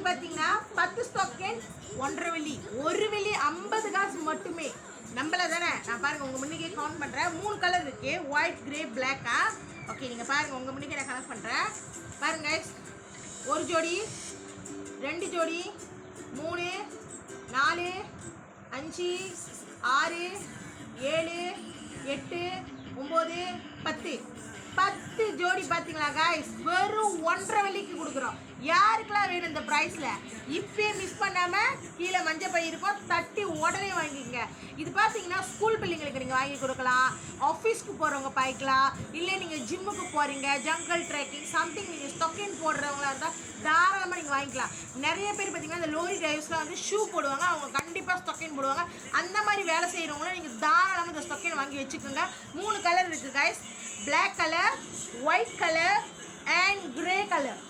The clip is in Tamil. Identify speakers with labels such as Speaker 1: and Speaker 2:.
Speaker 1: இன்னைக்கு பார்த்தீங்கன்னா 10 ஸ்டோக்கன் 1.5 வெள்ளி, 1 வெள்ளி 50 காசு மட்டுமே. நம்மள தானே நான் பாருங்க உங்க முன்னுக்கே கவுண்ட் பண்றேன். 3 கலர் இருக்கு, ஒயிட் கிரே பிளாக்கா. ஓகே நீங்க பாருங்க உங்க முன்னுக்கே நான் கனெக்ட் பண்றேன். பாருங்க கைஸ், 1 ஜோடி, 2 ஜோடி, 3, 4, 5, 6, 7, 8, 9, 10 ஜோடி. பார்த்தீங்களா கைஸ், வெறும் 1.5 வெள்ளிக்கு கொடுக்குறோம். யாருக்கெல்லாம் வேணும் இந்த ப்ரைஸில்? இப்பயே மிஸ் பண்ணாமல் கீழே மஞ்சள் பை இருக்கும், தட்டி உடனே வாங்கிக்கங்க. இது பார்த்தீங்கன்னா ஸ்கூல் பிள்ளைங்களுக்கு நீங்கள் வாங்கி கொடுக்கலாம், ஆஃபீஸ்க்கு போகிறவங்க பாய்க்கலாம், இல்லை நீங்கள் ஜிம்முக்கு போகிறீங்க, ஜங்கல் ட்ரெக்கிங் சம்திங் நீங்கள் ஸ்டொக்கின் போடுறவங்களா இருந்தால் தாராளமாக நீங்கள் வாங்கிக்கலாம். நிறைய பேர் பார்த்தீங்கன்னா இந்த லோரி டிரைவர்ஸ்லாம் வந்து ஷூ போடுவாங்க, அவங்க கண்டிப்பாக ஸ்டொக்கின் போடுவாங்க. அந்த மாதிரி வேலை செய்கிறவங்களும் நீங்கள் தாராளமாக இந்த ஸ்டொக்கின் வாங்கி வச்சுக்கோங்க. 3 கலர் இருக்குது guys, black colour, white colour and grey colour.